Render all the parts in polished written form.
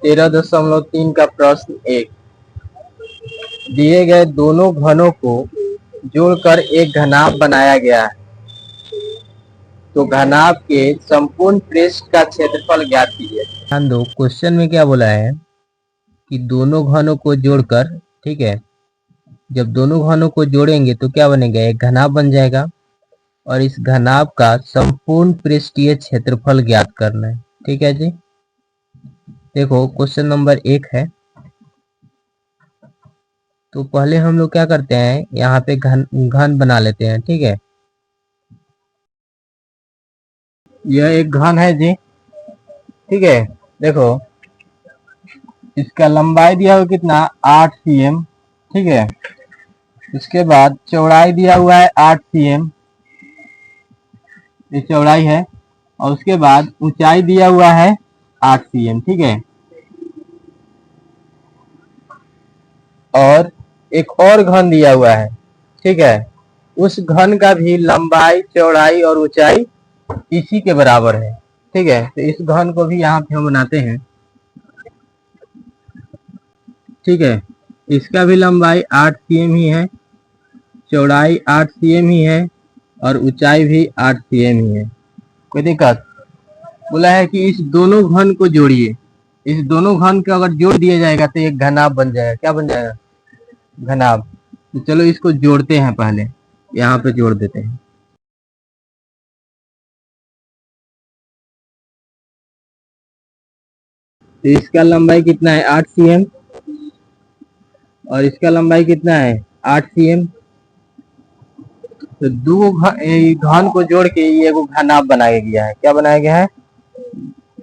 13.3 का प्रश्न 1। दिए गए दोनों घनों को जोड़कर एक घनाभ बनाया गया है, तो घनाभ के संपूर्ण पृष्ठ का क्षेत्रफल ज्ञात कीजिए। ध्यान दो, क्वेश्चन में क्या बोला है कि दोनों घनों को जोड़कर, ठीक है, जब दोनों घनों को जोड़ेंगे तो क्या बनेगा, एक घनाभ बन जाएगा, और इस घनाभ का संपूर्ण पृष्ठीय क्षेत्रफल ज्ञात करना है। ठीक है जी। देखो क्वेश्चन नंबर 1 है, तो पहले हम लोग क्या करते हैं, यहाँ पे घन बना लेते हैं। ठीक है, यह एक घन है जी। ठीक है, देखो इसका लंबाई दिया हुआ कितना, 8 cm। ठीक है, इसके बाद चौड़ाई दिया हुआ है 8 cm, ये चौड़ाई है, और उसके बाद ऊंचाई दिया हुआ है 8 cm। ठीक है, और एक और घन दिया हुआ है। ठीक है, उस घन का भी लंबाई, चौड़ाई और ऊंचाई इसी के बराबर है। ठीक है, तो इस घन को भी यहाँ पे हम बनाते हैं। ठीक है, इसका भी लंबाई 8 cm ही है, चौड़ाई 8 cm ही है, और ऊंचाई भी 8 cm ही है। कोई दिक्कत? बोला है कि इस दोनों घन को जोड़िए। इस दोनों घन को अगर जोड़ दिया जाएगा तो एक घनाभ बन जाएगा। क्या बन जाएगा? घनाभ। तो चलो इसको जोड़ते हैं, पहले यहाँ पे जोड़ देते हैं। तो इसका लंबाई कितना है, 8 cm, और इसका लंबाई कितना है, 8 cm। तो दो घन को जोड़ के ये एगो घनाभ बनाया गया है। क्या बनाया गया है?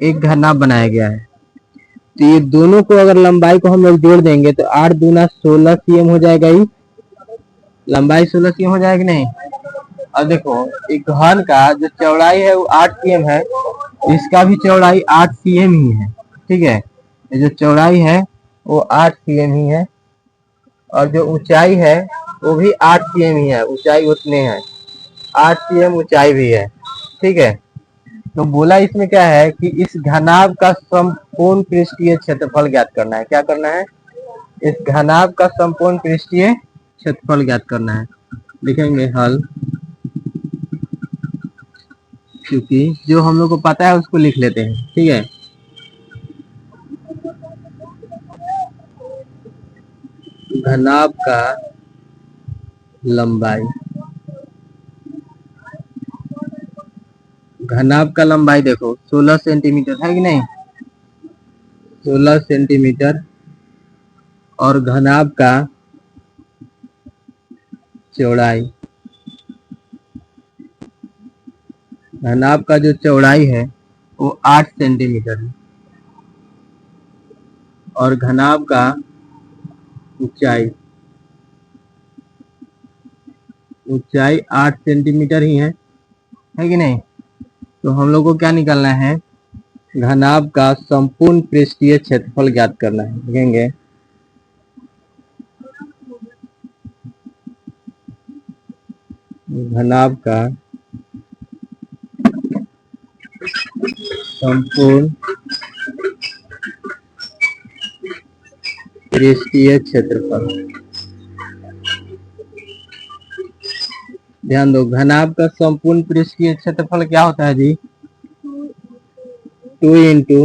एक घनाभ बनाया गया है। तो ये दोनों को अगर लंबाई को हम लोग जोड़ देंगे तो 8 दूना 16 cm हो जाएगा। ही लंबाई 16 cm हो जाएगी नहीं? और देखो एक घन का जो चौड़ाई है वो 8 cm है, इसका भी चौड़ाई 8 cm ही है। ठीक है, ये जो चौड़ाई है वो 8 cm ही है, और जो ऊंचाई है वो भी 8 cm ही है। ऊंचाई उतने है, 8 cm ऊंचाई भी है। ठीक है, तो बोला इसमें क्या है कि इस घनाभ का संपूर्ण पृष्ठीय क्षेत्रफल ज्ञात करना है। क्या करना है? इस घनाभ का संपूर्ण पृष्ठीय क्षेत्रफल ज्ञात करना है। लिखेंगे हल, क्योंकि जो हम लोग को पता है उसको लिख लेते हैं। ठीक है, घनाभ का लंबाई, घनाभ का लंबाई देखो 16 सेंटीमीटर है कि नहीं, 16 सेंटीमीटर, और घनाभ का चौड़ाई, घनाभ का जो चौड़ाई है वो 8 सेंटीमीटर है, और घनाभ का ऊंचाई, ऊंचाई 8 सेंटीमीटर ही है कि नहीं? तो हम लोग को क्या निकालना है, घनाभ का संपूर्ण पृष्ठीय क्षेत्रफल ज्ञात करना है। लिखेंगे घनाभ का संपूर्ण पृष्ठीय क्षेत्रफल। ध्यान दो, घनाभ का संपूर्ण पृष्ठीय क्षेत्रफल क्या होता है जी? 2 into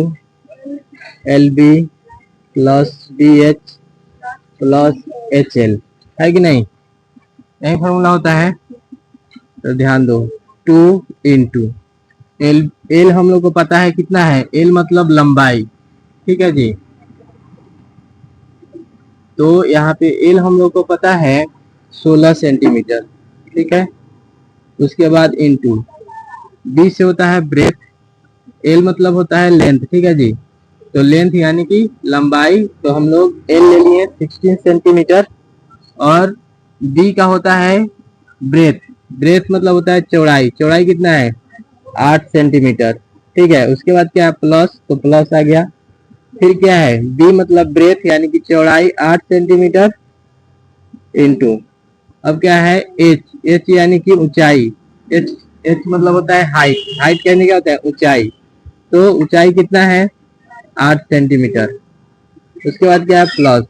LB plus BH plus HL है कि नहीं? यही फॉर्मूला होता है। तो ध्यान दो, 2 इंटू एल हम लोग को पता है कितना है, एल मतलब लंबाई। ठीक है जी, तो यहाँ पे एल हम लोग को पता है 16 सेंटीमीटर। ठीक है, उसके बाद इंटू बी से होता है ब्रेथ, एल मतलब होता है लेंथ। ठीक है जी, तो लेंथ यानी कि लंबाई, तो हम लोग एल ले लिए 16 सेंटीमीटर, और बी का होता है ब्रेथ, ब्रेथ मतलब होता है चौड़ाई, चौड़ाई कितना है, 8 सेंटीमीटर। ठीक है, उसके बाद क्या है, प्लस, तो प्लस आ गया। फिर क्या है, बी मतलब ब्रेथ यानी कि चौड़ाई 8 सेंटीमीटर, इंटू अब क्या है एच, एच यानी कि ऊंचाई, एच, एच मतलब होता है हाइट, हाइट कहने क्या होता है, ऊंचाई, तो ऊंचाई कितना है, 8 सेंटीमीटर। उसके बाद क्या है प्लस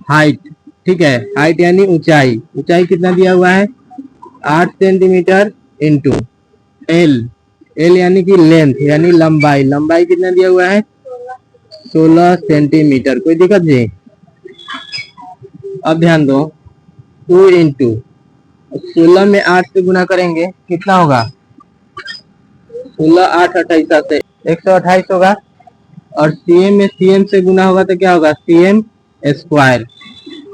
हाइट, ठीक है, हाइट यानी ऊंचाई, ऊंचाई कितना दिया हुआ है 8 सेंटीमीटर इंटू एल, एल यानी कि लेंथ यानी लंबाई, लंबाई कितना दिया हुआ है 16 सेंटीमीटर। कोई दिक्कत जी? अब ध्यान दो 2 इंटू 16 में 8 से गुना करेंगे कितना होगा 16 8 28 से 128 होगा, और सीएम में सीएम से गुना होगा तो क्या होगा सीएम स्क्वायर।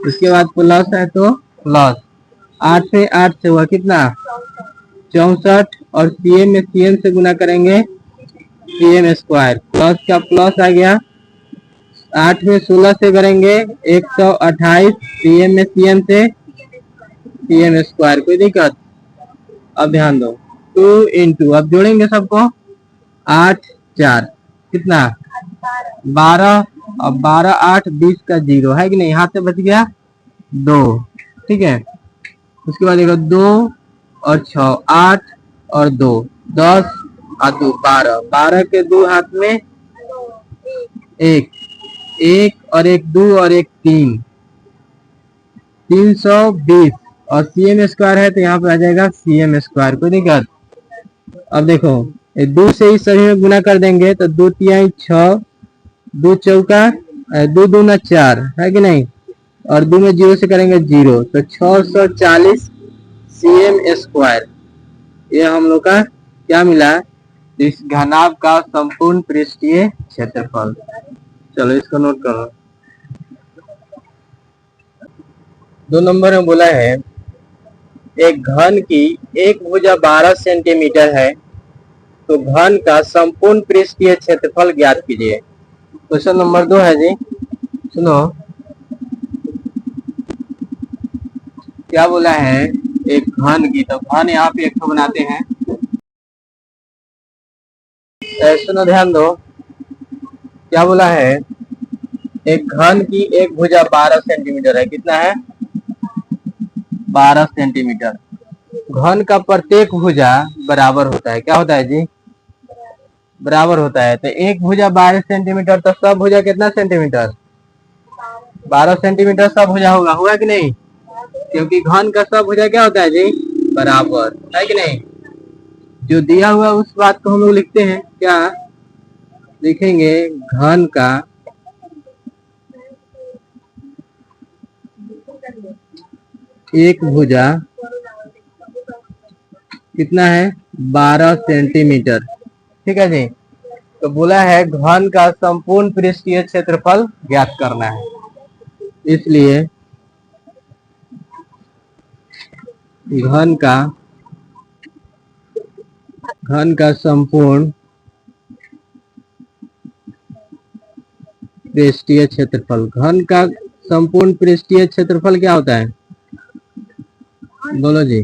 उसके बाद प्लस है तो प्लस 8 से हुआ कितना 64, और सीएम में सीएम से गुना करेंगे सीएम स्क्वायर, प्लस का प्लस आ गया, 8 में 16 से करेंगे 128, सीएम में सीएम से सीएम स्क्वायर। कोई दिक्कत? अब ध्यान दो 2 इंटू, अब जोड़ेंगे सबको 8 4 कितना 12, अब 12 8 20 का 0 है कि नहीं, यहाँ से बच गया 2, ठीक है। उसके बाद देखो 2 और 6 8 और 2 10 और 2 12, 12 के 2 हाथ में 1, 1 और 1 2 और 1 3, 320, और सीएम स्क्वायर है तो यहाँ पे आ जाएगा सीएम स्क्वायर। कोई दिक्कत? अब देखो 2 से ही सभी में गुना कर देंगे तो 2 तिहाई 6, 2 चौका 2 दूना 4 है कि नहीं, और 2 में 0 से करेंगे 0, तो 640 सीएम स्क्वायर। ये हम लोग का क्या मिला इस घनाभ का संपूर्ण पृष्ठीय क्षेत्रफल। चलो इसको नोट करो। 2 नंबर में बोला है एक घन की एक भुजा 12 सेंटीमीटर है तो घन का संपूर्ण पृष्ठीय क्षेत्रफल ज्ञात कीजिए। क्वेश्चन नंबर 2 है जी, सुनो क्या बोला है एक घन की, तो घन यहाँ पे एक बनाते हैं, सुनो ध्यान दो क्या बोला है एक घन की एक भुजा 12 सेंटीमीटर है, कितना है 12 सेंटीमीटर। घन का प्रत्येक भुजा बराबर होता है, क्या होता है जी बराबर होता है, तो एक भुजा 12 सेंटीमीटर तो सब भुजा कितना सेंटीमीटर 12 सेंटीमीटर सब भुजा होगा, होगा कि नहीं, क्योंकि घन का सब भुजा क्या होता है जी बराबर, है कि नहीं। जो दिया हुआ उस बात को हम लोग लिखते हैं, क्या लिखेंगे घन का एक भुजा कितना है 12 सेंटीमीटर, ठीक है जी। तो बोला है घन का संपूर्ण पृष्ठीय क्षेत्रफल ज्ञात करना है, इसलिए घन का संपूर्ण पृष्ठीय क्षेत्रफल, घन का संपूर्ण पृष्ठीय क्षेत्रफल क्या होता है बोलो जी,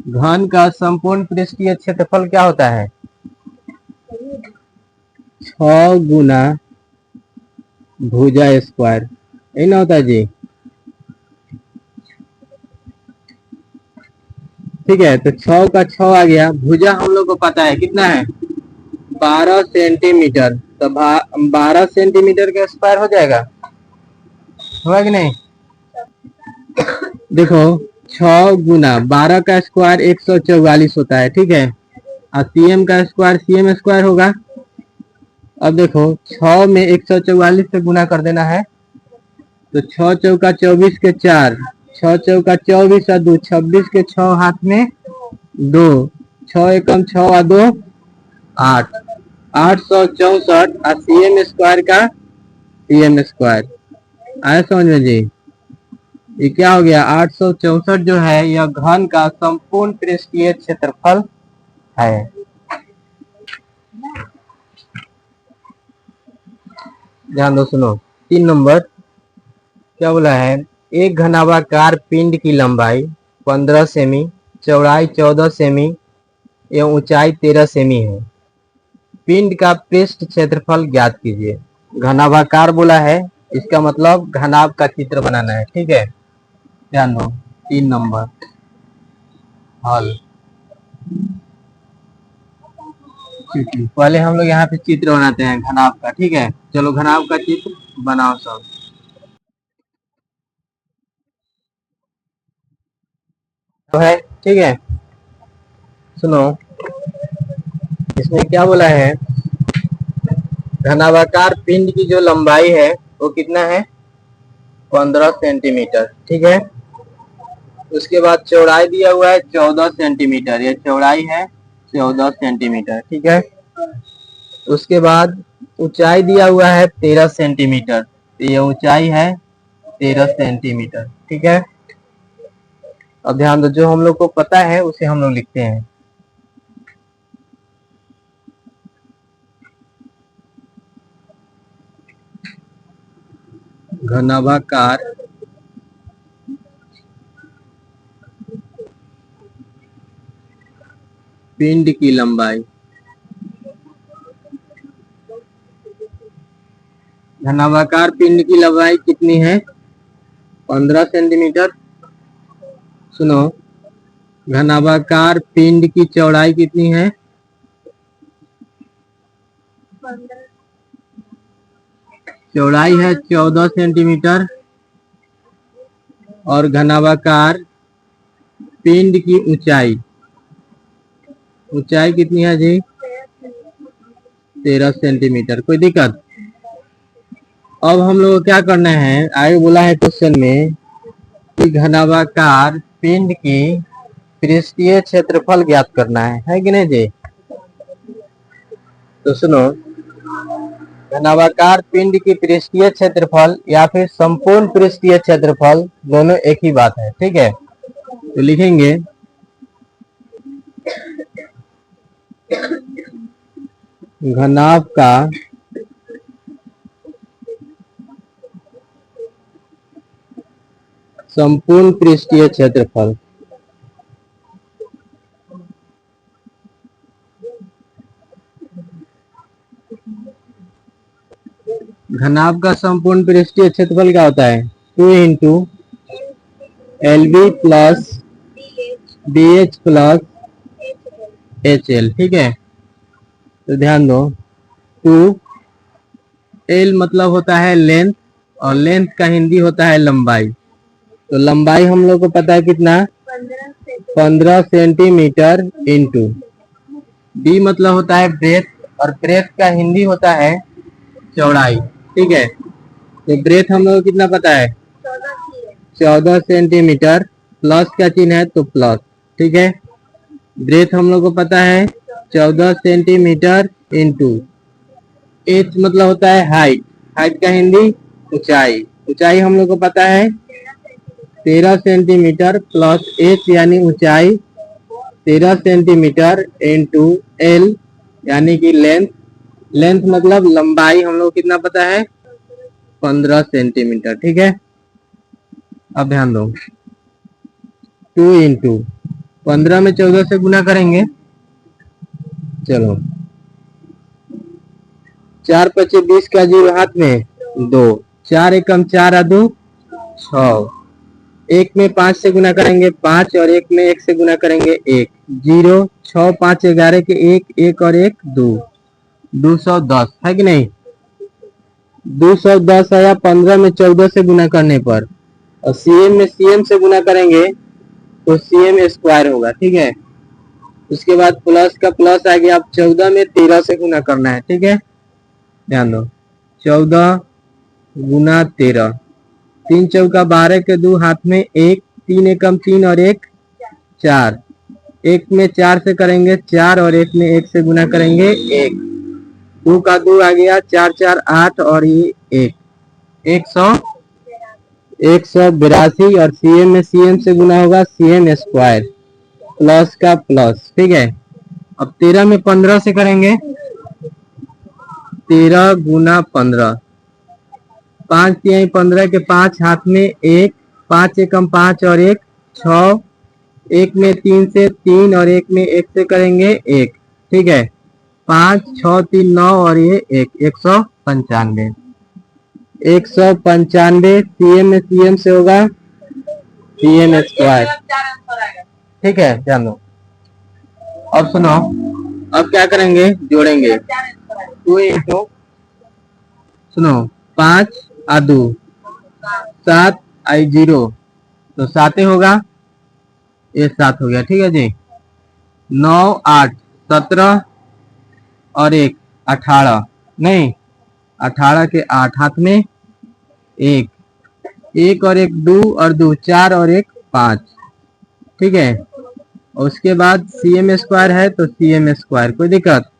घन का संपूर्ण पृष्ठीय क्षेत्रफल क्या होता है 6 गुना भुजा स्क्वायर, यही ना होता है जी, ठीक है। तो 6 का 6 आ गया, भुजा हम लोग को पता है कितना है 12 सेंटीमीटर, तो 12 सेंटीमीटर का स्क्वायर हो जाएगा, होगा कि नहीं। देखो 6 गुना 12 का स्क्वायर 144 होता है, ठीक है, और सीएम का स्क्वायर सीएम स्क्वायर होगा। अब देखो 6 में 144 से गुना कर देना है, तो 6 चौका 24 के 4, 6 चौका 24 और 2 26 के 6 हाथ में 2, 6 एकम 6 और 2 8, 864, और सीएम स्क्वायर का सीएम स्क्वायर आया समझ में जी। ये क्या हो गया 864 जो है यह घन का संपूर्ण पृष्ठीय क्षेत्रफल है। ध्यान दो सुनो 3 नंबर क्या बोला है एक घनाभाकार पिंड की लंबाई 15 सेमी, चौड़ाई 14 सेमी एवं ऊंचाई 13 सेमी है, पिंड का पृष्ठ क्षेत्रफल ज्ञात कीजिए। घनाभाकार बोला है, इसका मतलब घनाभ का चित्र बनाना है, ठीक है। ध्यान दो 3 नंबर हल, पहले हम लोग यहाँ पे चित्र बनाते हैं घनाभ का, ठीक है। चलो घनाभ का चित्र बनाओ सब। तो है ठीक है, सुनो इसमें क्या बोला है, घनाभाकार पिंड की जो लंबाई है वो कितना है, 15 सेंटीमीटर, ठीक है। उसके बाद चौड़ाई दिया हुआ है 14 सेंटीमीटर, ये चौड़ाई है 14 सेंटीमीटर, ठीक है। उसके बाद ऊंचाई दिया हुआ है 13 सेंटीमीटर, तो ये ऊंचाई है 13 सेंटीमीटर, ठीक है। अब ध्यान दो, जो हम लोग को पता है उसे हम लोग लिखते हैं। घनाभाकार पिंड की लंबाई, घनाभाकार पिंड की लंबाई कितनी है, 15 सेंटीमीटर। सुनो, घनाभाकार पिंड की चौड़ाई कितनी है, 15, चौड़ाई है 14 सेंटीमीटर, और घनाभाकार पिंड की ऊंचाई, ऊंचाई कितनी है जी, 13 सेंटीमीटर। कोई दिक्कत? अब हम लोग को क्या करना है, आगे बोला है क्वेश्चन में कि घनाभाकार पिंड की पृष्ठीय क्षेत्रफल ज्ञात करना है कि नहीं जी। तो सुनो, घनाभाकार पिंड की पृष्ठीय क्षेत्रफल या फिर संपूर्ण पृष्ठीय क्षेत्रफल दोनों एक ही बात है, ठीक है। तो लिखेंगे घनाभ का संपूर्ण पृष्ठीय क्षेत्रफल, घनाभ का संपूर्ण पृष्ठीय क्षेत्रफल क्या होता है, 2 into LB plus BH plus HL, ठीक है। तो ध्यान दो, 2L मतलब होता है लेंथ, और लेंथ का हिंदी होता है लंबाई। तो लंबाई हम लोग को पता है कितना, 15 सेंटीमीटर इंटू B मतलब होता है ब्रेथ, और ब्रेथ का हिंदी होता है चौड़ाई, ठीक है। तो ब्रेथ हम लोग को कितना पता है, 14 सेंटीमीटर, प्लस का चिन्ह है तो प्लस, ठीक है। ब्रेथ हम लोग को पता है 14 सेंटीमीटर इंटू एच मतलब होता है हाइट, हाइट का हिंदी ऊंचाई, ऊंचाई हम लोग को पता है 13 सेंटीमीटर प्लस एच यानी ऊंचाई 13 सेंटीमीटर इंटू एल यानी कि लेंथ, लेंथ मतलब लंबाई हम लोग कितना पता है, 15 सेंटीमीटर, ठीक है। अब ध्यान दो, 2 इंटू 15 में 14 से गुना करेंगे, चलो 4 पचे 20 का जीरो हाथ में 2, 4 एकम 4 आ 2 6, एक में 5 से गुना करेंगे 5, और एक में 1 से गुना करेंगे 1, 0 6 5 11 के 1, 1 और 1 2, 210 है कि नहीं। 210 आया 15 में 14 से गुना करने पर, और सीएम में सीएम से गुना करेंगे तो सीएम स्क्वायर होगा, ठीक है। उसके बाद प्लस का प्लस आ गया, अब 14 में 13 से गुना करना है, ठीक है। ध्यान दो, 14 गुना 13, 3 चौका 12 के 2 हाथ में 1, 3 एकम 3 और 1 4, एक में 4 से करेंगे 4, और एक में 1 से गुना करेंगे 1, 2 का 2 आ गया, 4 4 8 और ये 1, 182, और सीएम में सीएम से गुना होगा सीएम स्क्वायर, प्लस का प्लस, ठीक है। अब 13 में 15 से करेंगे, 13 गुना 15, 5 तिहाई 15 के 5 हाथ में 1, 5 एकम 5 और 1 6, एक में 3 से 3 और एक में 1 से करेंगे 1, ठीक है। 5 6 3 9 और ये 1, 195, 195 सीएम में सीएम से होगा सीएम स्क्वायर, ठीक है। ध्यान दो, अब सुनो, अब क्या करेंगे, जोड़ेंगे 2 इंटू, सुनो 5 आदू 7 आई 0 तो 7 होगा, ये 7 हो गया। ठीक है जी। 9 8 17 और 1 18, नहीं 18 के 8 हाथ में 1, 1 और 1 2 और 2 4 और 1 5। ठीक है। और उसके बाद CM स्क्वायर है तो CM स्क्वायर, कोई दिक्कत।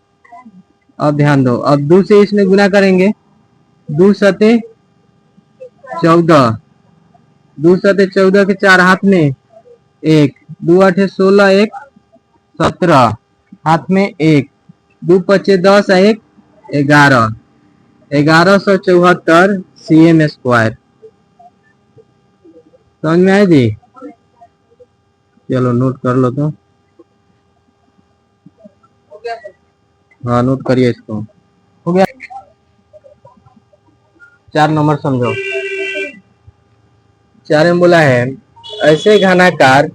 अब ध्यान दो, अब 2 से इसमें गुना करेंगे, 2 सते 14, 2 सते 14 के 4 हाथ में 1, 2 8 16, 1 17 हाथ में 1, 2 5 10 1 11, 1174 CM स्क्वायर। समझ में आए जी? चलो नोट कर लो तो। हाँ नोट करिए इसको। हो गया। 4 नंबर समझो। 4 में बोला है ऐसे घनाकार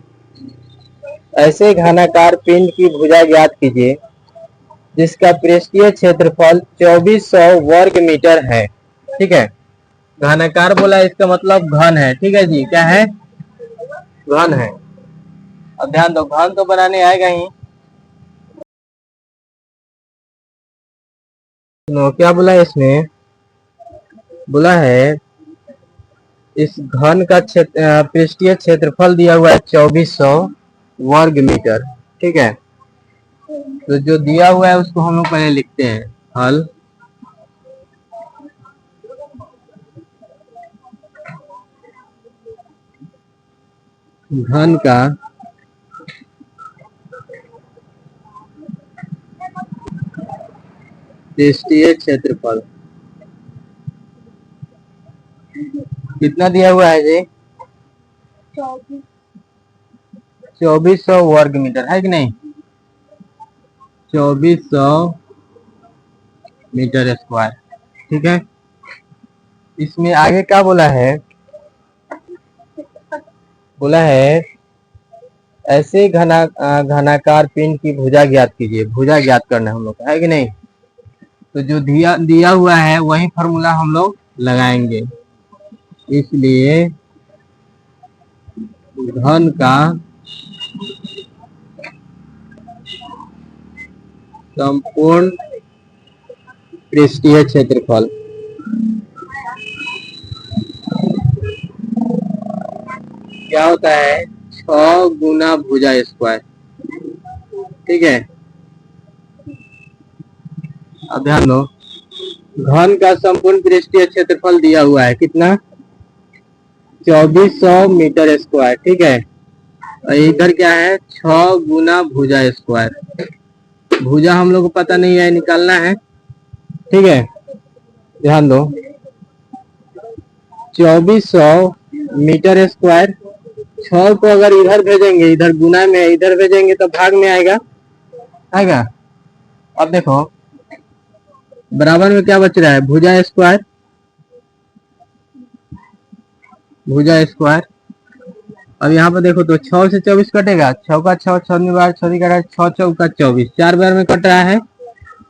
पिंड की भुजा ज्ञात कीजिए जिसका पृष्ठीय क्षेत्रफल 2400 वर्ग मीटर है। ठीक है। घनाकार बोला, इसका मतलब घन है। ठीक है जी, क्या है? घन है। अब ध्यान दो, घन तो बनाने आएगा ही। तो क्या बोला इसमें? बोला है इस घन का पृष्ठीय क्षेत्रफल दिया हुआ है 2400 वर्ग मीटर। ठीक है। तो जो दिया हुआ है उसको हम लोग पहले लिखते हैं, हल। घन का पृष्ठीय क्षेत्रफल कितना दिया हुआ है जी? 2400 वर्ग मीटर, है कि नहीं? 2400 मीटर स्क्वायर। ठीक है। इसमें आगे क्या बोला है? बोला है ऐसे घनाकार पिंड की भुजा ज्ञात कीजिए। भुजा ज्ञात करना है हम लोग, है कि नहीं? तो जो दिया हुआ है वही फॉर्मूला हम लोग लगाएंगे। इसलिए घन का संपूर्ण पृष्ठीय क्षेत्रफल क्या होता है? 6 गुना भुजा स्क्वायर। ठीक है। अब ध्यान दो, घन का संपूर्ण पृष्ठीय क्षेत्रफल दिया हुआ है कितना? 2400 मीटर स्क्वायर। ठीक है। और इधर क्या है? 6 गुना भुजा स्क्वायर। भुजा हम लोग को पता नहीं है, निकालना है। ठीक है। ध्यान दो, 2400 मीटर स्क्वायर, 6 को अगर इधर भेजेंगे, इधर गुना में इधर भेजेंगे तो भाग में आएगा, आएगा। अब देखो बराबर में क्या बच रहा है? भुजा स्क्वायर, भुजा स्क्वायर। अब यहाँ पर देखो तो 6 से 24 कटेगा, 6 का 6, 6 बार 6 का 6, 6 का 24, 4 बार में कट रहा है,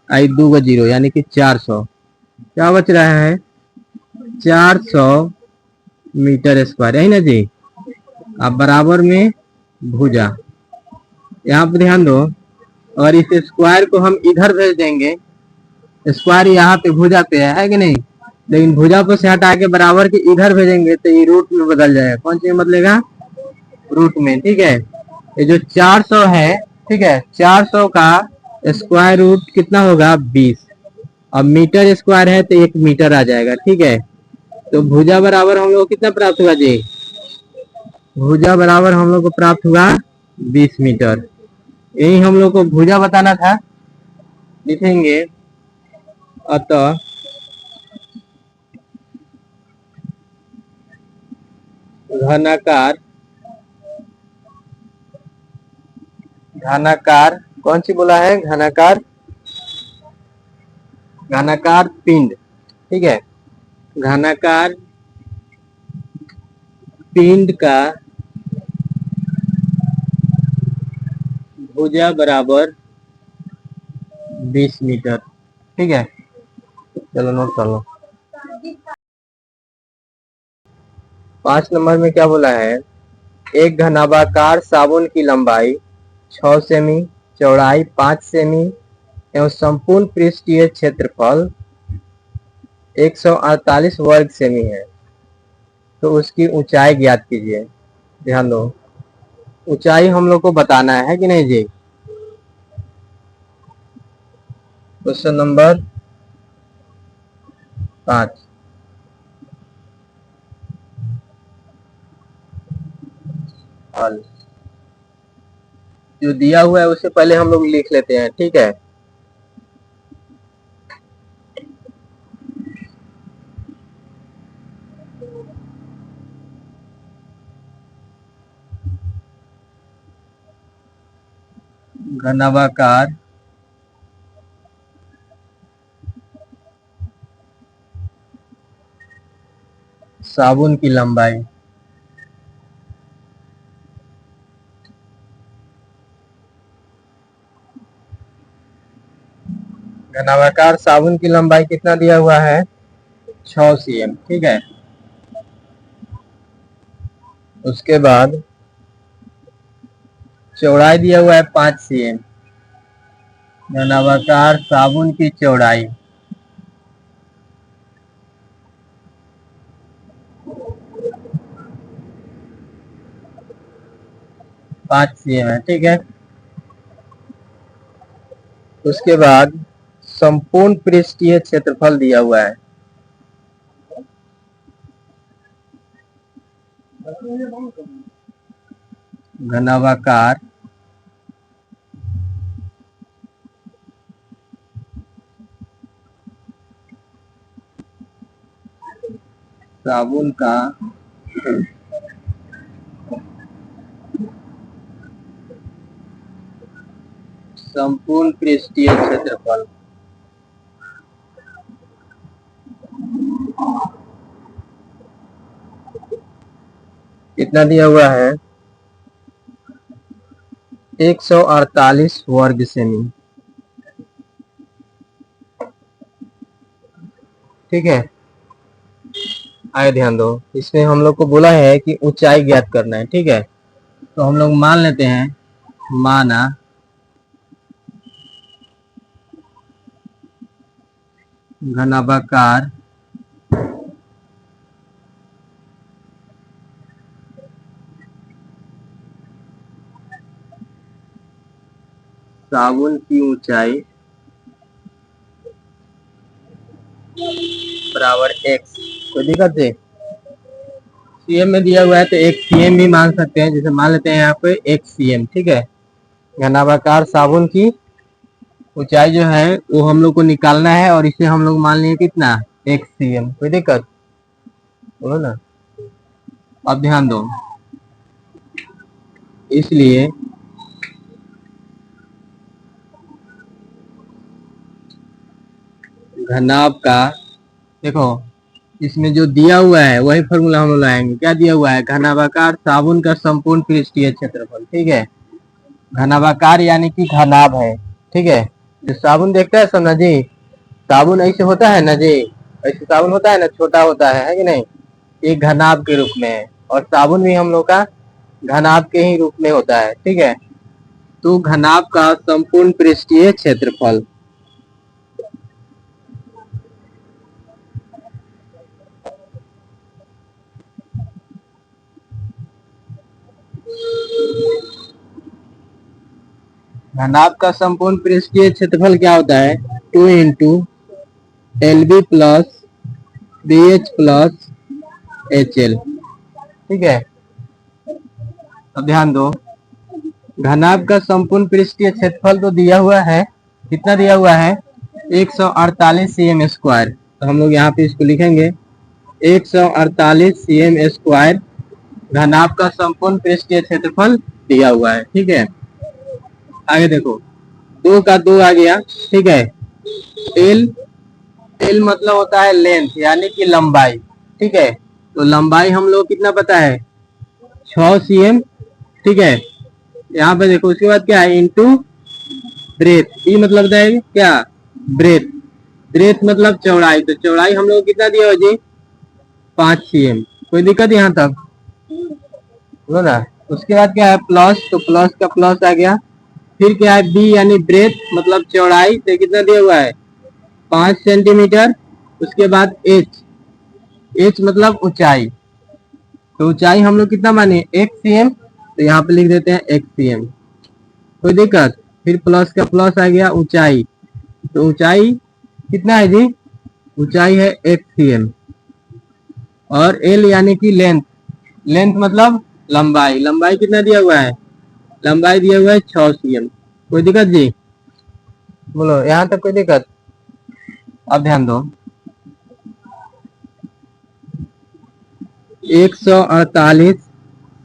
आई 2 का 0 यानी कि 400। क्या बच रहा है? 400 मीटर स्क्वायर, यही ना जी? अब बराबर में भुजा। यहाँ पर ध्यान दो, और इस स्क्वायर को हम इधर भेज देंगे, स्क्वायर यहाँ पे भुजा पे है कि नहीं? लेकिन भुजा पर से हटा के बराबर के इधर भेजेंगे तो ये रूट में बदल जाएगा। कौन सी में बदलेगा? रूट में। ठीक है। ये जो 400 है, ठीक है, 400 का स्क्वायर रूट कितना होगा? 20। अब मीटर स्क्वायर है तो 1 मीटर आ जाएगा। ठीक है। तो भुजा बराबर हम लोग कितना प्राप्त हुआ जी? भुजा बराबर हम लोग को प्राप्त हुआ 20 मीटर। यही हम लोग को भुजा बताना था। लिखेंगे अतः घनाकार, घनाकार कौन सी बोला है? घनाकार, घनाकार पिंड। ठीक है। घनाकार पिंड का भुजा बराबर 20 मीटर। ठीक है। चलो नोट कर लो। 5 नंबर में क्या बोला है, एक घनाभाकार साबुन की लंबाई 6 सेमी, चौड़ाई 5 सेमी एवं संपूर्ण पृष्ठीय क्षेत्रफल 148 वर्ग सेमी है, तो उसकी ऊंचाई ज्ञात कीजिए। ध्यान दो, ऊंचाई हम लोग को बताना है कि नहीं जी। Question number 5। हल जो दिया हुआ है उससे पहले हम लोग लिख लेते हैं, ठीक है। घनाभाकार साबुन की लंबाई घनाभाकार साबुन की लंबाई कितना दिया हुआ है, 6 cm, ठीक है। उसके बाद चौड़ाई दिया हुआ है 5 cm। घनाभाकार साबुन की चौड़ाई 5 cm है, ठीक है। उसके बाद संपूर्ण पृष्ठीय क्षेत्रफल दिया हुआ है, घनाभाकार साबुन का संपूर्ण पृष्ठीय क्षेत्रफल कितना दिया हुआ है, 148 वर्ग सेमी, ठीक है। आगे ध्यान दो, इसमें हम लोग को बोला है कि ऊंचाई ज्ञात करना है, ठीक है। तो हम लोग मान लेते हैं, माना घनाभाकार साबुन की ऊंचाई बराबर x। कोई दिक्कत है, सीएम में दिया हुआ है तो एक सीएम भी मान सकते हैं, जैसे मान लेते हैं यहाँ पे 1 सीएम, ठीक है। घनाभाकार साबुन की ऊंचाई जो है वो हम लोग को निकालना है और इसे हम लोग मान लिए कितना, 1 सीएम। कोई दिक्कत बोलो ना। अब ध्यान दो, इसलिए घनाभ का, देखो इसमें जो दिया हुआ है वही फॉर्मूला हम लोग लाएंगे। क्या दिया हुआ है, घनाभाकार साबुन का संपूर्ण पृष्ठीय क्षेत्रफल, ठीक है। घनाभाकार यानी कि घनाभ है, ठीक है। जो साबुन देखता है सब ना जी, साबुन ऐसे होता है ना जी, ऐसे साबुन होता है ना, छोटा होता है कि नहीं, एक घनाभ के रूप में है। और साबुन भी हम लोग का घनाभ के ही रूप में होता है, ठीक है। तो घनाभ का संपूर्ण पृष्ठीय क्षेत्रफल घनाभ का संपूर्ण पृष्ठीय क्षेत्रफल क्या होता है, 2 into LB plus BH plus HL, ठीक है। अब ध्यान दो, घनाभ का संपूर्ण पृष्ठीय क्षेत्रफल तो दिया हुआ है, कितना दिया हुआ है, 148 cm स्क्वायर। तो हम लोग यहाँ पे इसको लिखेंगे 148 cm स्क्वायर घनाभ का संपूर्ण पृष्ठीय क्षेत्रफल दिया हुआ है, ठीक है। आगे देखो, 2 का 2 आ गया, ठीक है। एल, एल मतलब होता है लेंथ यानी कि लंबाई, ठीक है। तो लंबाई हम लोग कितना पता है, 6 cm, ठीक है। यहाँ पे देखो, उसके बाद क्या है, इंटू ब्रेथ, ई मतलब होता है क्या, ब्रेथ, ब्रेथ मतलब चौड़ाई। तो चौड़ाई हम लोग कितना दिया हो जी, 5 cm, कोई दिक्कत यहाँ तक? बोलो ना। उसके बाद क्या है प्लस, तो प्लस का प्लस आ गया। फिर क्या है बी यानी ब्रेथ मतलब चौड़ाई, तो कितना दिया हुआ है 5 सेंटीमीटर। उसके बाद एच, एच मतलब ऊंचाई, तो ऊंचाई हम लोग कितना माने 1 cm, तो यहाँ पे लिख देते हैं 1 cm। कोई दिक्कत? फिर प्लस का प्लस आ गया ऊंचाई, तो ऊंचाई कितना है जी? ऊंचाई है 1 cm। और एल यानी कि लेंथ, लेंथ मतलब लंबाई, लंबाई कितना दिया हुआ है? लंबाई दिया हुआ है 6 cm। कोई दिक्कत जी? बोलो यहाँ तक कोई दिक्कत? अब ध्यान दो, 148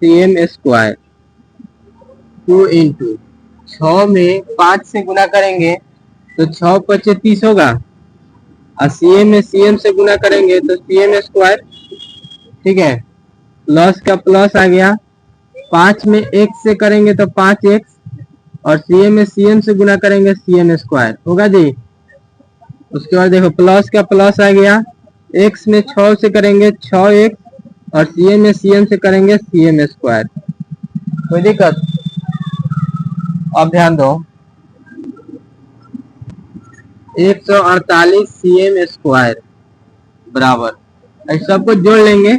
cm², 2 × 6 में 5 से गुना करेंगे तो 6×5 = 30 होगा, और सीएम में सीएम से गुना करेंगे तो cm²। ठीक है, प्लस का प्लस आ गया, 5 में x से करेंगे तो 5x, और सीएम में सीएम से गुना करेंगे cm² होगा जी। उसके बाद देखो प्लस का प्लस आ गया, x में 6 से करेंगे 6x, और सीएम में सीएम से करेंगे cm²। कोई दिक्कत? अब ध्यान दो, 148 cm² बराबर, सबको जोड़ लेंगे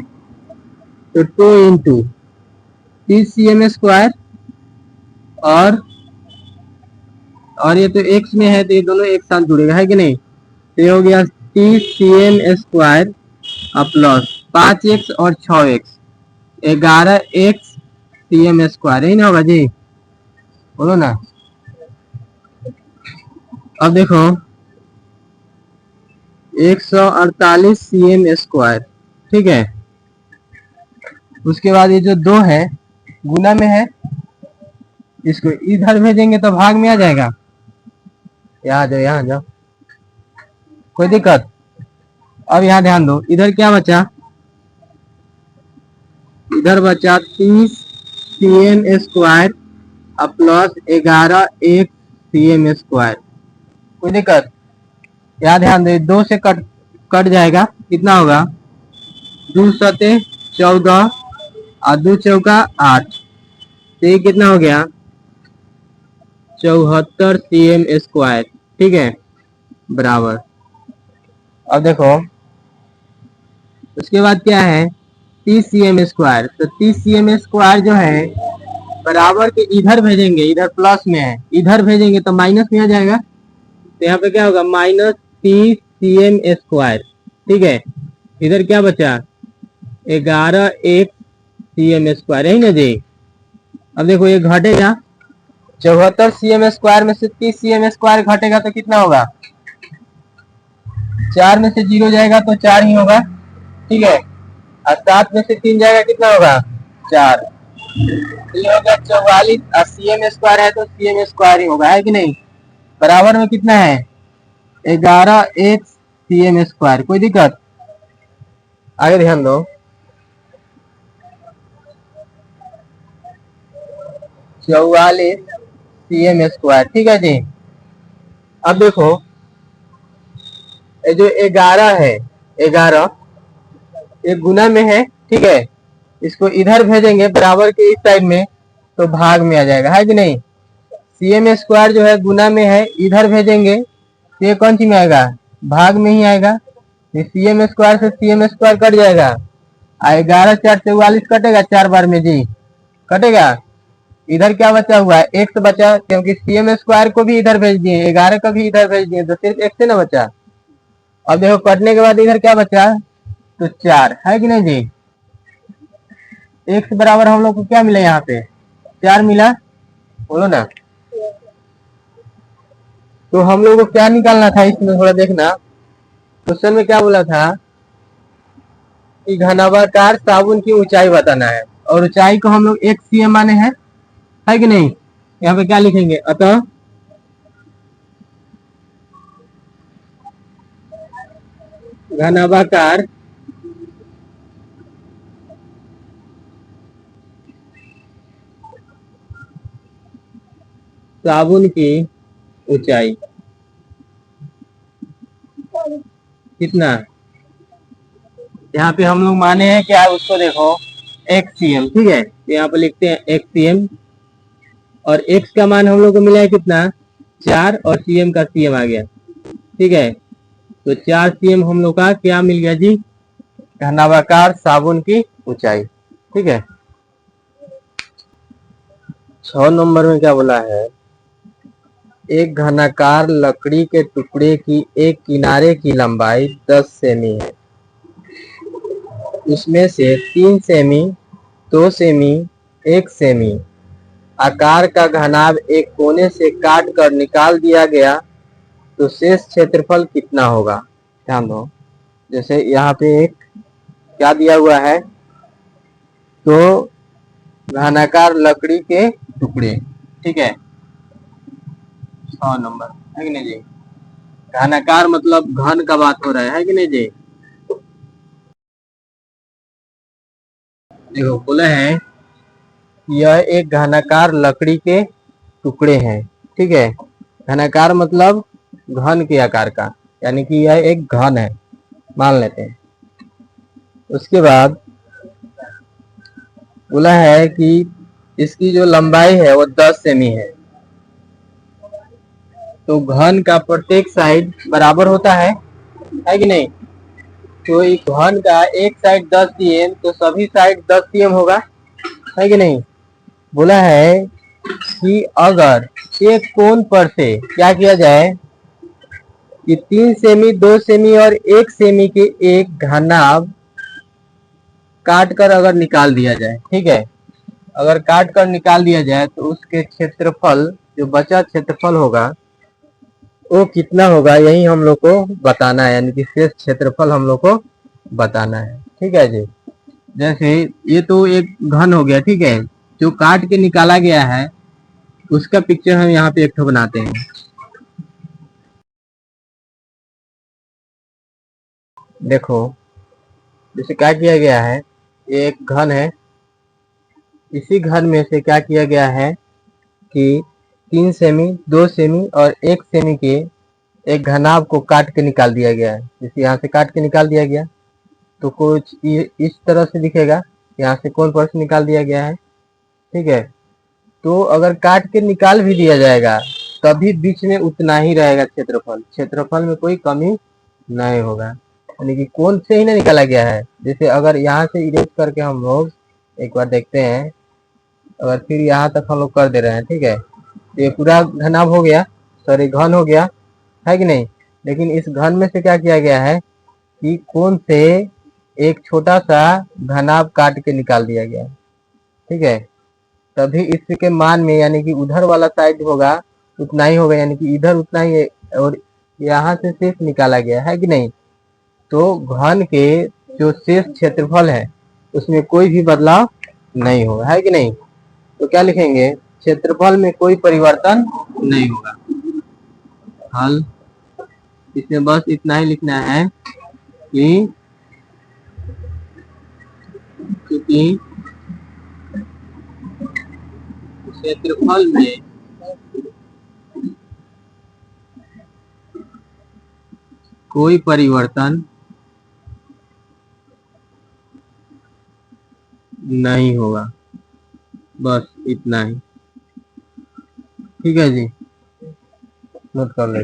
तो 2 × 30 cm², और ये तो x में है तो ये दोनों एक साथ जुड़ेगा, है कि नहीं? तो ये हो गया 30 cm² और प्लस 5x और 6x, 11x cm², यही ना होगा जी? बोलो ना। अब देखो 148 cm², ठीक है। उसके बाद ये जो 2 है गुना में है, इसको इधर भेजेंगे तो भाग में आ जाएगा। यहाँ जाओ, यहाँ जाओ, कोई दिक्कत? अब यहाँ ध्यान दो, इधर क्या बचा? इधर बचा 30 cm² और प्लस 11x cm²। कोई दिक्कत? यहाँ ध्यान दे, 2 से कट कट जाएगा, कितना होगा? 2 सते 14 और 2 चौका 8, तो ये कितना हो गया? 74 cm²। ठीक है, बराबर। अब देखो उसके बाद क्या है 30 cm², तो 30 cm² जो है बराबर के इधर भेजेंगे, इधर प्लस में है, इधर भेजेंगे तो माइनस में आ जाएगा, तो यहाँ पे क्या होगा -30 cm²। ठीक है, इधर क्या बचा 11x cm², यही ना जी? अब देखो ये घटेगा, 74 cm² में से 30 cm² घटेगा तो कितना होगा? 4 में से 0 जाएगा तो 4 ही होगा। ठीक है, और 7 में से 3 जाएगा, कितना होगा? 4। ये होगा 44, और cm² है तो cm² ही होगा, है कि नहीं? बराबर में कितना है 11x cm²। कोई दिक्कत? आगे ध्यान दो, 44 cm²। ठीक है जी। अब देखो ये जो 11 है, 11 ये गुना में है, ठीक है, इसको इधर भेजेंगे बराबर के इस साइड में तो भाग में आ जाएगा, है कि नहीं? cm² जो है गुना में है, इधर भेजेंगे तो ये कौन सी में आएगा? भाग में ही आएगा। cm² से cm² कट जाएगा, 11 4 44 कटेगा 4 बार में जी, कटेगा। इधर क्या बचा हुआ है? x बचा, क्योंकि cm² को भी इधर भेज दिए, 11 को भी इधर भेज दिए, तो सिर्फ x से ना बचा। अब देखो कटने के बाद इधर क्या बचा? तो 4, है कि नहीं जी? x बराबर हम लोग को क्या मिला? यहाँ पे 4 मिला। बोलो ना। तो हम लोग को क्या निकालना था इसमें, थोड़ा देखना। क्वेश्चन में क्या बोला था कि घनाभाकार साबुन की ऊंचाई बताना है, और ऊंचाई को हम लोग 1 cm माने हैं, है कि नहीं? यहाँ पे क्या लिखेंगे? अतः घनाभाकार साबुन की ऊंचाई कितना? यहाँ पे हम लोग माने हैं क्या, उसको देखो एक्स सी एम, ठीक है। तो यहाँ पे लिखते हैं एक्स सी एम, और एक्स का मान हम लोग को मिला है कितना, 4, और सी एम का सी एम आ गया, ठीक है। तो 4 cm हम लोग का क्या मिल गया जी, घनाभाकार साबुन की ऊंचाई, ठीक है। 6 नंबर में क्या बोला है, एक घनाकार लकड़ी के टुकड़े की एक किनारे की लंबाई 10 सेमी है, उसमें से 3 सेमी, 2 सेमी, 1 सेमी आकार का घनाभ एक कोने से काट कर निकाल दिया गया तो शेष क्षेत्रफल कितना होगा। ध्यान दो, जैसे यहाँ पे एक क्या दिया हुआ है, तो घनाकार लकड़ी के टुकड़े, ठीक है। 6 नंबर है कि नहीं जी, घनाकार मतलब घन का बात हो रहा है कि नहीं जी। देखो बोला है यह एक घनाकार लकड़ी के टुकड़े हैं, ठीक है। घनाकार मतलब घन के आकार का, यानी कि यह एक घन है, मान लेते हैं। उसके बाद बोला है कि इसकी जो लंबाई है वो 10 सेमी है, तो घन का प्रत्येक साइड बराबर होता है कि नहीं। तो इस घन का एक साइड 10 cm, तो सभी साइड 10 cm होगा, है कि नहीं। बोला है कि अगर एक कोण पर से क्या किया जाए कि 3 सेमी, 2 सेमी और 1 सेमी के एक घनाभ काट कर अगर निकाल दिया जाए, ठीक है। अगर काट कर निकाल दिया जाए तो उसके क्षेत्रफल, जो बचा क्षेत्रफल होगा वो कितना होगा, यही हम लोग को बताना है, यानी कि शेष क्षेत्रफल हम लोग को बताना है, ठीक है जी। जैसे ये तो एक घन हो गया, ठीक है, जो काट के निकाला गया है उसका पिक्चर हम यहाँ पे एक ठो बनाते हैं। देखो जैसे क्या किया गया है, ये एक घन है, इसी घन में से क्या किया गया है कि 3 सेमी, 2 सेमी और 1 सेमी के एक घनाभ को काट के निकाल दिया गया है। जैसे यहाँ से काट के निकाल दिया गया तो कुछ इस तरह से दिखेगा, यहाँ से कोण पर से निकाल दिया गया है, ठीक है। तो अगर काट के निकाल भी दिया जाएगा तभी बीच में उतना ही रहेगा क्षेत्रफल, क्षेत्रफल में कोई कमी नहीं होगा, यानी कि कोण से ही ना निकाला गया है। जैसे अगर यहाँ से इरेज करके हम लोग एक बार देखते हैं, अगर फिर यहाँ तक हम लोग कर दे रहे हैं, ठीक है, तो ये पूरा घनाभ हो गया, सॉरी घन हो गया, है कि नहीं। लेकिन इस घन में से क्या किया गया है कि कोण से एक छोटा सा घनाभ काट के निकाल दिया गया है, ठीक है। तभी इसके मान में, यानी कि उधर वाला साइड होगा उतना ही होगा, यानी कि इधर उतना ही है, और यहाँ से शेष निकाला गया है कि नहीं। तो घन के जो शेष क्षेत्रफल है उसमें कोई भी बदलाव नहीं होगा, है कि नहीं। तो क्या लिखेंगे, क्षेत्रफल में कोई परिवर्तन नहीं होगा। हल, इसमें बस इतना ही लिखना है कि क्योंकि क्षेत्रफल में कोई परिवर्तन नहीं होगा, बस इतना ही, ठीक है जी, नोट कर ले।